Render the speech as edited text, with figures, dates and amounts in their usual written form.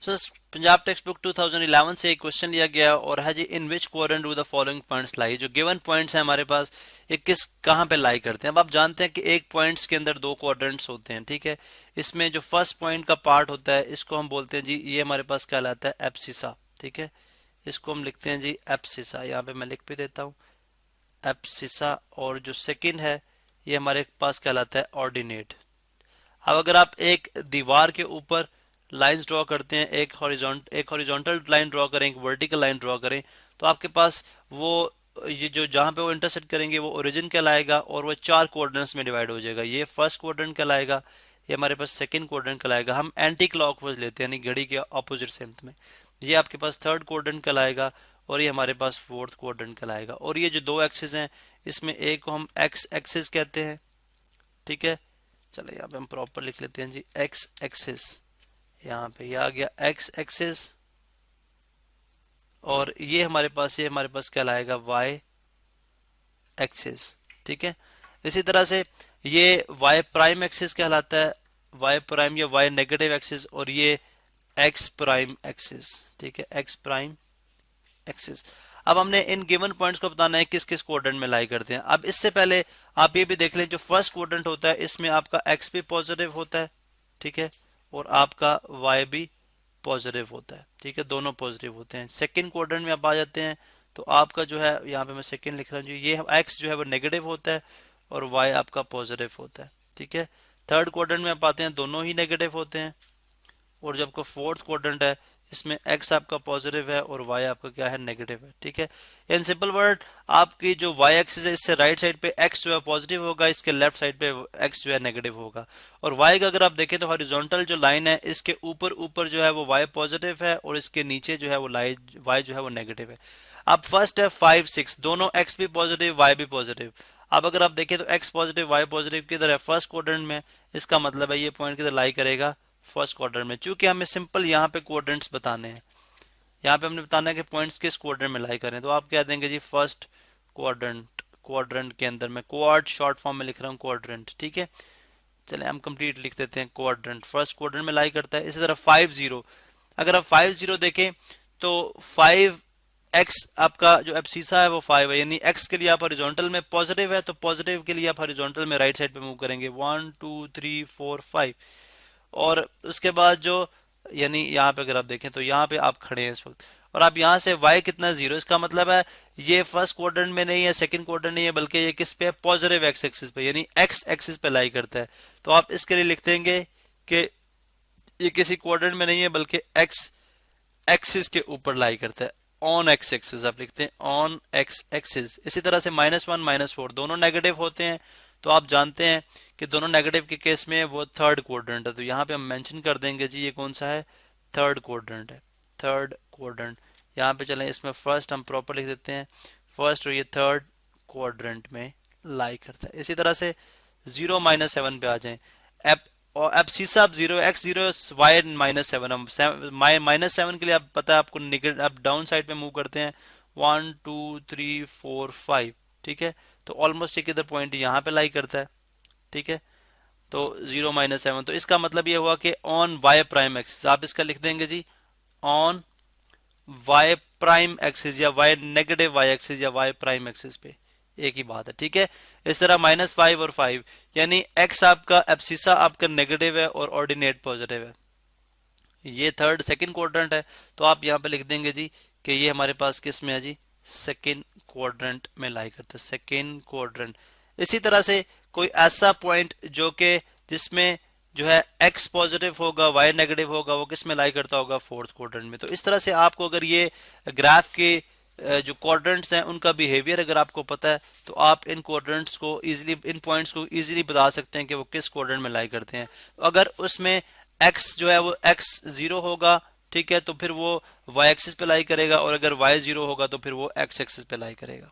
सो Punjab text book 2011 से एक question लिया गया और है जी, in which quadrant do the following points lie. जो गिवन पॉइंट्स हैं हमारे पास, ये किस कहाँ पे लाई करते हैं। अब आप जानते हैं कि एक पॉइंट्स के अंदर दो क्वाड्रेंट्स होते हैं, ठीक है। इसमें जो फर्स्ट पॉइंट का पार्ट होता है इसको हम बोलते हैं जी, ये हमारे पास कहलाता है एब्सिसा, ठीक है। इसको हम लिखते हैं जी एब्सिसा, यहाँ पे मैं लिख भी देता हूँ एब्सिसा। और जो सेकंड है ये हमारे पास कहलाता है ऑर्डिनेट। अब अगर आप एक दीवार के ऊपर लाइंस ड्रॉ करते हैं, एक हॉरिजॉन्टल लाइन ड्रॉ करें, एक वर्टिकल लाइन ड्रॉ करें, तो आपके पास वो ये जो जहां पे वो इंटरसेक्ट करेंगे वो ओरिजिन कहलाएगा और वो चार कोऑर्डिनेट्स में डिवाइड हो जाएगा। ये फर्स्ट क्वाड्रेंट कहलाएगा, ये हमारे पास सेकंड क्वाड्रेंट कहलाएगा। हम एंटी क्लॉकवाइज लेते हैं यानी घड़ी के ऑपोजिट सेंथ में। ये आपके पास थर्ड क्वाड्रेंट कहलाएगा और ये हमारे पास फोर्थ क्वाड्रेंट कहलाएगा। और ये जो दो एक्सिस हैं इसमें एक को हम एक्स एक्सिस कहते हैं, ठीक है। चलो यहाँ पे हम प्रॉपर लिख लेते हैं जी एक्स एक्सिस। यहाँ पे ये आ गया एक्स एक्सिस और ये हमारे पास कहलाएगा वाई एक्सिस, ठीक है। इसी तरह से ये वाई प्राइम एक्सिस कहलाता है, वाई प्राइम या वाई नेगेटिव एक्सिस, और ये एक्स प्राइम एक्सिस, ठीक है, एक्स प्राइम एक्सिस। अब हमने इन गिवन पॉइंट्स को बताना है किस किस क्वाड्रेंट में लाई करते हैं। अब इससे पहले आप ये भी देख लें, जो फर्स्ट क्वाड्रेंट होता है इसमें आपका एक्स भी पॉजिटिव होता है, ठीक है, और आपका वाई भी पॉजिटिव होता है, ठीक है, दोनों पॉजिटिव होते हैं। सेकंड क्वाड्रेंट में आप आ जाते हैं तो आपका जो है, यहाँ पे मैं सेकंड लिख रहा हूँ, ये एक्स जो है वो नेगेटिव होता है और वाई आपका पॉजिटिव होता है, ठीक है। थर्ड क्वाड्रेंट में आप आते हैं, दोनों ही नेगेटिव होते हैं। और जब आपका फोर्थ क्वाड्रेंट है इसमें एक्स आपका पॉजिटिव है और वाई आपका क्या है, नेगेटिव है, ठीक है। इन सिंपल वर्ड, आपकी जो वाई एक्सिस है इससे राइट साइड पे एक्स जो है पॉजिटिव होगा, इसके लेफ्ट साइड पे एक्स जो है नेगेटिव होगा। और वाई का अगर आप देखें तो हॉरिजॉन्टल जो लाइन है इसके ऊपर ऊपर जो है वो वाई पॉजिटिव है और इसके नीचे जो है वो वाई जो है वो नेगेटिव है। अब फर्स्ट है 5 6, दोनों एक्स भी पॉजिटिव वाई भी पॉजिटिव। अब अगर आप देखें तो एक्स पॉजिटिव वाई पॉजिटिव किधर है, फर्स्ट क्वाड्रेंट में। इसका मतलब है ये पॉइंट किधर लाई करेगा, फर्स्ट क्वाड्रेंट में। चूंकि हमें सिंपल यहाँ पे कोऑर्डिनेट्स बताने हैं, यहाँ पे हमने बताना है कि पॉइंट्स किस क्वाड्रेंट में लाई करें, तो आप कह देंगे जी फर्स्ट क्वाड्रेंट। क्वाड्रेंट के अंदर मैं क्वाड शॉर्ट फॉर्म में लिख रहा हूँ क्वाड्रेंट, ठीक है। चले हम कंप्लीट लिख देते हैं क्वाड्रेंट, फर्स्ट क्वाड्रेंट में लाई करता है। इसी तरह 5 0, अगर आप 5 0 देखें तो 5 एक्स आपका जो एब्सिसा है वो 5 है, यानी एक्स के लिए आप हॉरिजॉन्टल में पॉजिटिव है तो पॉजिटिव के लिए आप हॉरिजॉन्टल में राइट साइड पे मूव करेंगे 1 2 3 4 5। और उसके बाद जो, यानी यहाँ पे अगर आप देखें तो यहाँ पे आप खड़े हैं इस वक्त, और आप यहाँ से y कितना 0, इसका मतलब है ये फर्स्ट क्वाड्रेंट में नहीं है, सेकंड क्वाड्रेंट नहीं है, बल्कि ये किस पे है, पॉजिटिव एक्स एक्सिस पे, यानी एक्स एक्सिस पे लाई करता है। तो आप इसके लिए लिख देंगे कि ये किसी क्वाड्रेंट में नहीं है बल्कि एक्स एक्सिस के ऊपर लाई करता है, ऑन एक्स एक्सिस आप लिखते हैं, ऑन एक्स एक्सिस। इसी तरह से -1 -4 दोनों नेगेटिव होते हैं, तो आप जानते हैं कि दोनों नेगेटिव के केस में वो थर्ड क्वाड्रेंट है, तो यहाँ पे हम मेंशन कर देंगे जी ये कौन सा है, थर्ड क्वाड्रेंट है, थर्ड क्वाड्रेंट। यहाँ पे चलें, इसमें फर्स्ट हम प्रॉपर लिख देते हैं, फर्स्ट और ये थर्ड क्वाड्रेंट में लाई करता है। इसी तरह से 0 -7 पे आ जाएं, एप और एब्सिसा आप 0 x 0 y -7, हम -7 के लिए आप पता है आपको निगेटिव, आप डाउन साइड पे मूव करते हैं 1 2 3 4 5, ठीक है। तो ऑलमोस्ट एक इधर पॉइंट यहाँ पे लाई करता है, ठीक है। तो 0 -7, तो इसका मतलब ये हुआ कि ऑन वाई प्राइम एक्सिस, आप इसका लिख देंगे जी ऑन वाई प्राइम एक्सिस या वाई नेगेटिव वाई एक्सिस या वाई प्राइम एक्सिस पे, एक ही बात है, ठीक है। इस तरह -5 और 5, यानी x आपका एब्सिसा आपका नेगेटिव है और ऑर्डिनेट पॉजिटिव है। ये थर्ड सेकंड क्वाड्रेंट है, तो आप यहाँ पे लिख देंगे जी कि ये हमारे पास किस में है जी, सेकंड क्वाड्रेंट में लाई करते हैं, सेकंड क्वाड्रेंट। इसी तरह से कोई ऐसा पॉइंट जो कि जिसमें जो है x पॉजिटिव होगा y नेगेटिव होगा, वो किस में लाई करता होगा, फोर्थ क्वाड्रेंट में। तो इस तरह से आपको अगर ये ग्राफ के जो क्वाड्रेंट्स हैं उनका बिहेवियर अगर आपको पता है तो आप इन क्वाड्रेंट्स को इजीली, इन पॉइंट्स को इजीली बता सकते हैं कि वो किस क्वाड्रेंट में लाई करते हैं। तो अगर उसमें x जो है वो x 0 होगा, ठीक है, तो फिर वो y एक्सिस पे लाई करेगा, और अगर y 0 होगा तो फिर वो x एक्सिस पे लाई करेगा।